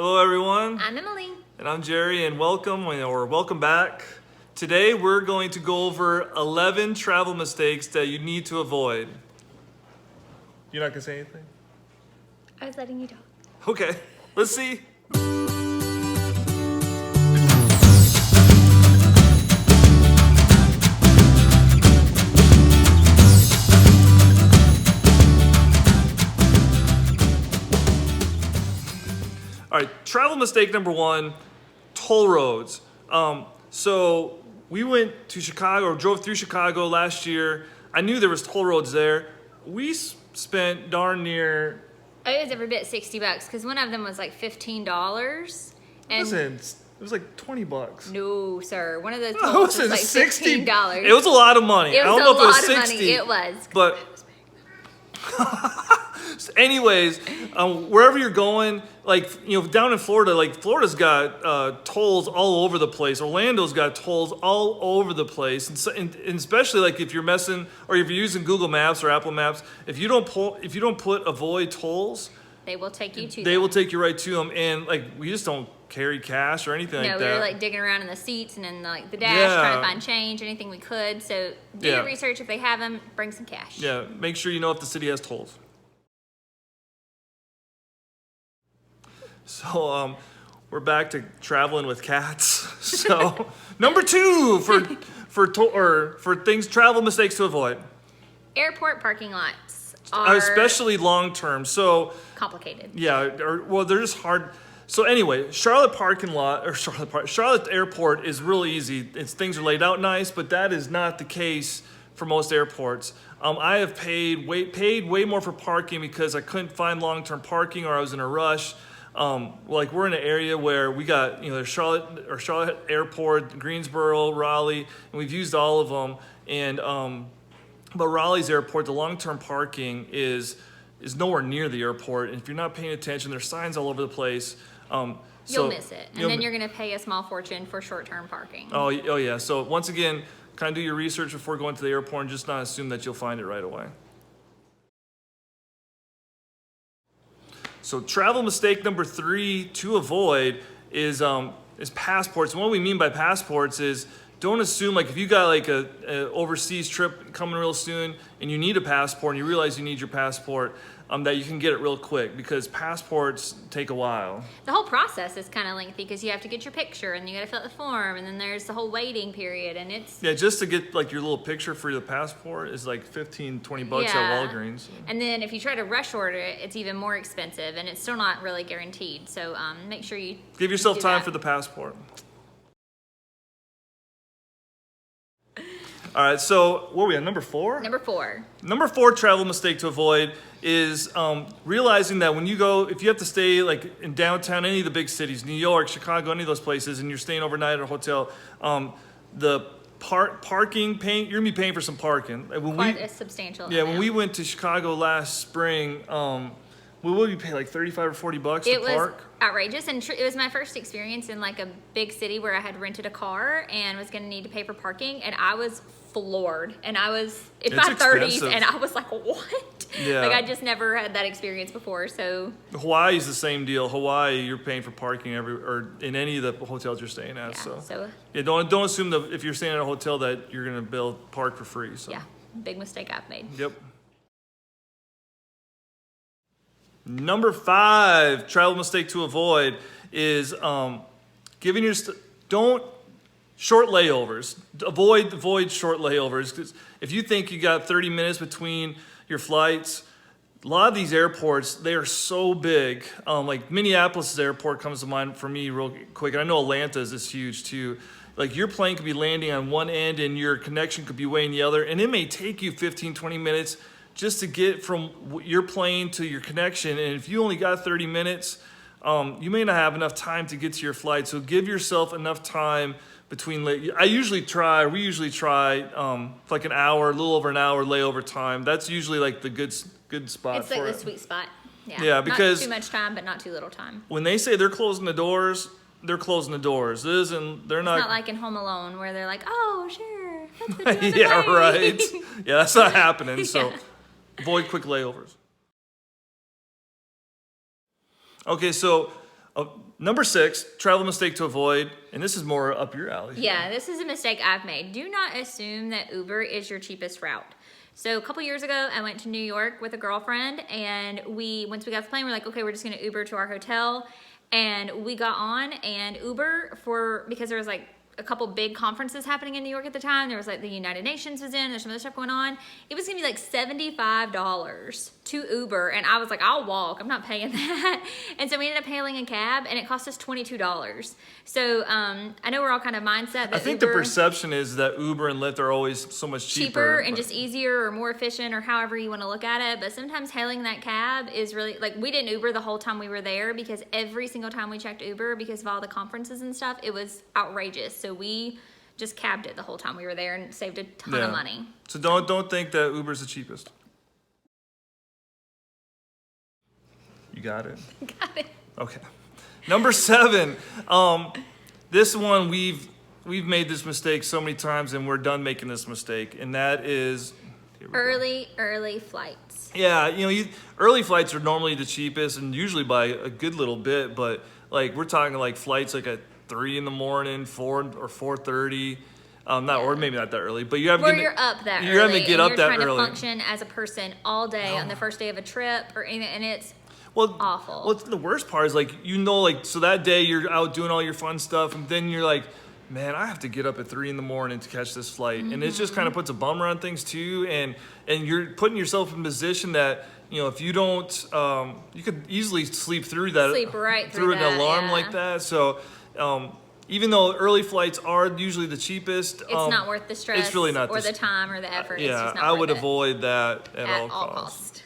Hello everyone. I'm Emily. And I'm Jerry, and welcome back. Today we're going to go over 11 travel mistakes that you need to avoid. You're not gonna say anything? I was letting you talk. Okay, let's see. All right, travel mistake number one, toll roads. So we went to Chicago, or drove through Chicago last year. I knew there was toll roads there. We spent darn near... It was every bit $60 because one of them was like $15. And It was like $20. no, sir. One of those Oh, tolls was like $60. $15. It was a lot of money. It I was don't know if it was a lot of 60. money. It was. But anyways, wherever you're going, down in Florida, Florida's got tolls all over the place. Orlando's got tolls all over the place, and especially if you're messing or if you're using Google Maps or Apple Maps, if you don't put avoid tolls, they will take you to they them. will take you right to them. And we just don't carry cash or anything like that. No, we were digging around in the seats and in the dash trying to find change, anything we could. So do your research. If they have them, bring some cash. Yeah, make sure you know if the city has tolls. So we're back to traveling with cats. So number two for travel mistakes to avoid. Airport parking lots are Especially long term. So complicated. yeah, they're just hard. So anyway, Charlotte Airport is really easy. Things are laid out nice, but that is not the case for most airports. I have paid way more for parking because I couldn't find long-term parking or I was in a rush. We're in an area where we got there's Charlotte Airport, Greensboro, Raleigh, and we've used all of them. And but Raleigh's airport, the long-term parking is nowhere near the airport. And if you're not paying attention, there's signs all over the place. You'll miss it, and then you're going to pay a small fortune for short-term parking. Oh yeah. So once again, kind of do your research before going to the airport, and just not assume that you'll find it right away. So travel mistake number 3 to avoid is passports. And what we mean by passports is don't assume if you got a overseas trip coming real soon and you need a passport and you realize you need your passport, that you can get it real quick because passports take a while. The whole process is kind of lengthy because you have to get your picture and you got to fill out the form and then there's the whole waiting period and it's... Yeah, just to get your little picture for the passport is $15-20 at Walgreens. And then if you try to rush order it, it's even more expensive and it's still not really guaranteed. So make sure you give yourself time for the passport. All right, so what are we at, number 4? Number 4. Number 4 travel mistake to avoid is realizing that if you have to stay in downtown, any of the big cities, New York, Chicago, any of those places, and you're staying overnight at a hotel, the parking, you're going to be paying for some parking. Quite a substantial Yeah, amount. when we went to Chicago last spring, we would be paying $35 or $40 to park. Was outrageous, and it was my first experience in a big city where I had rented a car and was going to need to pay for parking, and I was floored. And I was in my 30s, and I was like, "What?" Yeah. I just never had that experience before. So Hawaii's the same deal. Hawaii, you're paying for parking or in any of the hotels you're staying at. Yeah, don't assume that if you're staying at a hotel that you're going to park for free. So yeah, big mistake I've made. Yep. Number 5 travel mistake to avoid is short layovers. Avoid short layovers, because if you think you got 30 minutes between your flights, a lot of these airports, they are so big. Minneapolis airport comes to mind for me real quick. And I know Atlanta's is huge too. Your plane could be landing on one end and your connection could be way in the other, and it may take you 15-20 minutes just to get from your plane to your connection. And if you only got 30 minutes, you may not have enough time to get to your flight. So give yourself enough time between. We usually try an hour, a little over an hour layover time. That's usually the good spot. It's the sweet spot. Yeah. Yeah, because not too much time, but not too little time. When they say they're closing the doors, they're closing the doors. They're not. It's not like in Home Alone where they're like, "Oh, sure, let's put you on the yeah, plane." right. Yeah, that's not happening. So avoid quick layovers. Okay, so Number 6, travel mistake to avoid, and this is more up your alley. Yeah, this is a mistake I've made. Do not assume that Uber is your cheapest route. So a couple years ago, I went to New York with a girlfriend, and once we got off the plane, we're like, okay, we're just gonna Uber to our hotel. And we got on, and Uber, because there was like a couple big conferences happening in New York at the time. There was like the United Nations was in, there's some other stuff going on. It was gonna be like $75 to Uber, and I was like, I'll walk, I'm not paying that. And so we ended up hailing a cab, and it cost us $22. So I know we're all kind of mindset that I think Uber, the perception is that Uber and Lyft are always so much cheaper and just easier or more efficient, or however you want to look at it. But sometimes hailing that cab is really, like, we didn't Uber the whole time we were there, because every single time we checked Uber, because of all the conferences and stuff, it was outrageous. So we just cabbed it the whole time we were there and saved a ton of money. So don't think that Uber's the cheapest. You got it? Got it. Okay. Number 7. This one we've made this mistake so many times, and we're done making this mistake, and that is early flights. Yeah, early flights are normally the cheapest, and usually by a good little bit. But like we're talking like flights like at 3 in the morning, 4 or 4:30. Or maybe not that early, but you're up that you're early. having to get up that early. You're trying to function as a person all day on the first day of a trip or anything, and it's awful. Well, the worst part is so that day you're out doing all your fun stuff, and then you're like, man, I have to get up at 3 in the morning to catch this flight. And it just kind of puts a bummer on things too. And you're putting yourself in a position that, if you don't, you could easily sleep through that. Sleep right through an alarm like that. So, even though early flights are usually the cheapest, it's not worth the stress. It's really not or the time or the effort. Yeah, it's just not I worth would it. avoid that at all costs.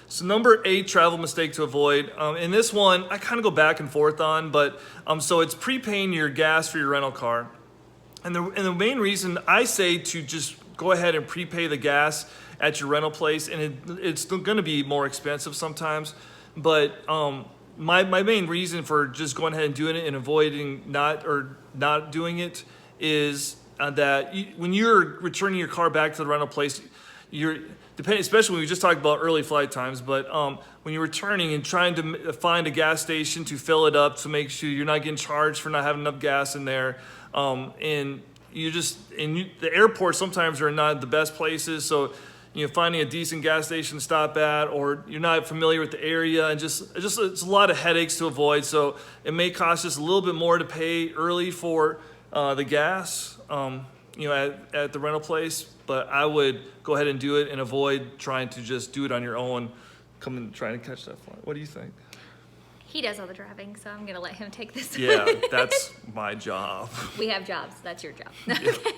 So number 8 travel mistake to avoid. In this one, I kind of go back and forth on, but so it's prepaying your gas for your rental car. And the main reason I say to just go ahead and prepay the gas at your rental place, and it's going to be more expensive sometimes, but my main reason for just going ahead and doing it and avoiding not doing it is that when you're returning your car back to the rental place, especially when we just talked about early flight times, but when you're returning and trying to find a gas station to fill it up to make sure you're not getting charged for not having enough gas in there, and the airports sometimes are not the best places, so finding a decent gas station to stop at, or you're not familiar with the area, and it's a lot of headaches to avoid. So it may cost us a little bit more to pay early for the gas, at the rental place. But I would go ahead and do it and avoid trying to just do it on your own, trying to catch that flight. What do you think? He does all the driving, so I'm gonna let him take this. Yeah, that's my job. We have jobs. That's your job. Yeah. Okay.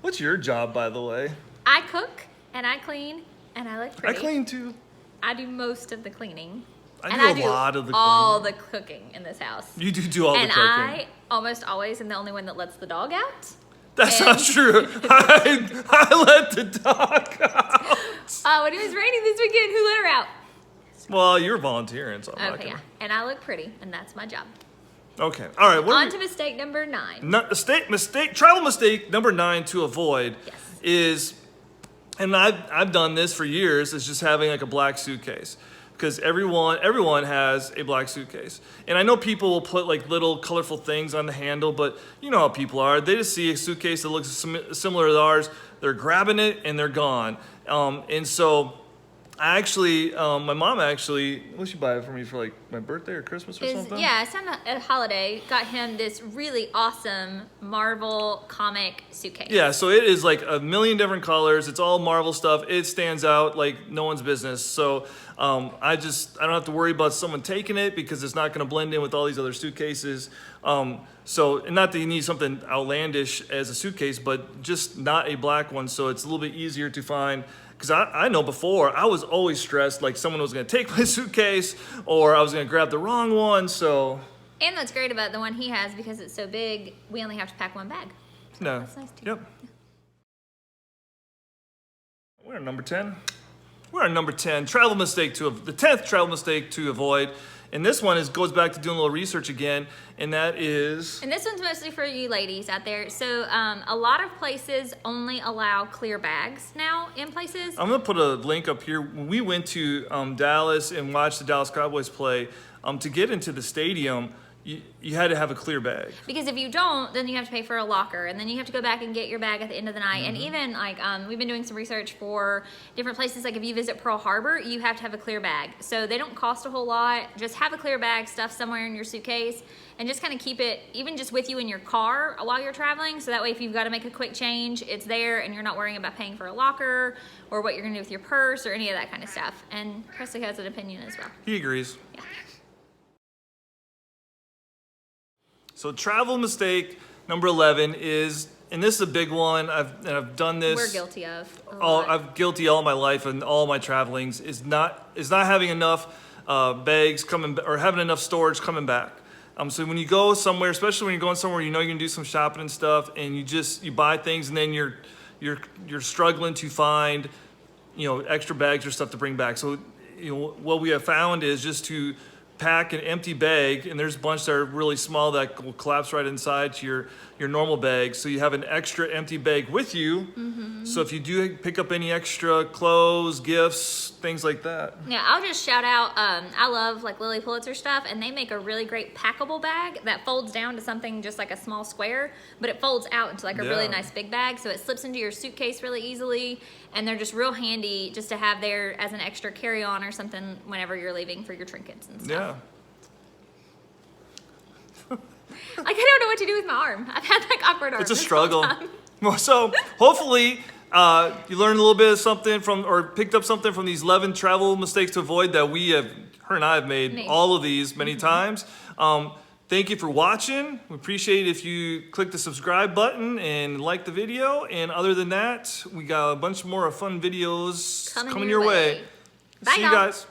What's your job, by the way? I cook, and I clean, and I look pretty. I clean too. I do most of the cleaning. I do a lot of the cleaning. All the cooking in this house. You do all the cooking. And I almost always am the only one that lets the dog out. That's not true. I let the dog out. When it was raining this weekend, who let her out? Well, you're volunteering, so I'm not Okay, gonna... yeah. And I look pretty, and that's my job. Okay, all right. On to mistake number 9. Travel mistake number 9 to avoid is, and I've done this for years, is just having like a black suitcase. Because everyone has a black suitcase. And I know people will put like little colorful things on the handle, but you know how people are. They just see a suitcase that looks similar to ours, they're grabbing it and they're gone. And so I actually, my mom actually, what did she buy it for me for like my birthday or Christmas or something? Yeah, it's on a holiday. Got him this really awesome Marvel comic suitcase. Yeah, so it is like a million different colors. It's all Marvel stuff. It stands out like no one's business. So I don't have to worry about someone taking it because it's not going to blend in with all these other suitcases. So, and not that you need something outlandish as a suitcase, but just not a black one. So it's a little bit easier to find. Because I know before, I was always stressed like someone was going to take my suitcase or I was going to grab the wrong one, so. And what's great about the one he has, because it's so big, we only have to pack one bag. So no. that's nice too. Yep. We're at number 10. We're on number 10, the 10th travel mistake to avoid. And this one goes back to doing a little research again, and that is... And this one's mostly for you ladies out there. So a lot of places only allow clear bags now in places. I'm going to put a link up here. When we went to Dallas and watched the Dallas Cowboys play, to get into the stadium, you had to have a clear bag. Because if you don't, then you have to pay for a locker, and then you have to go back and get your bag at the end of the night. And even like we've been doing some research for different places. Like if you visit Pearl Harbor, you have to have a clear bag. So they don't cost a whole lot. Just have a clear bag stuffed somewhere in your suitcase, and just kind of keep it even just with you in your car while you're traveling. So that way, if you've got to make a quick change, it's there, and you're not worrying about paying for a locker or what you're gonna do with your purse or any of that kind of stuff. And Presley has an opinion as well. He agrees. Yeah. So travel mistake number 11 is, and this is a big one. I've done this. We're guilty of. I'm guilty all my life and all my travelings is not having enough bags coming or having enough storage coming back. So when you go somewhere, especially when you're going somewhere, you know you're gonna do some shopping and stuff, and you buy things, and then you're struggling to find extra bags or stuff to bring back. So what we have found is just to pack an empty bag, and there's a bunch that are really small that will collapse right inside to your normal bag. So you have an extra empty bag with you. So if you do pick up any extra clothes, gifts, things like that. Yeah, I'll just shout out, I love like Lilly Pulitzer stuff, and they make a really great packable bag that folds down to something just like a small square, but it folds out into like a really nice big bag, so it slips into your suitcase really easily, and they're just real handy just to have there as an extra carry-on or something whenever you're leaving for your trinkets and stuff. Yeah. Like, I don't know what to do with my arm. I've had like awkward arms. It's a struggle. So hopefully you learned a little bit of something or picked up something from these 11 travel mistakes to avoid that her and I have made all of these many times. Thank you for watching. We appreciate it if you click the subscribe button and like the video. And other than that, we got a bunch more fun videos coming your way. Bye, See you y'all. guys.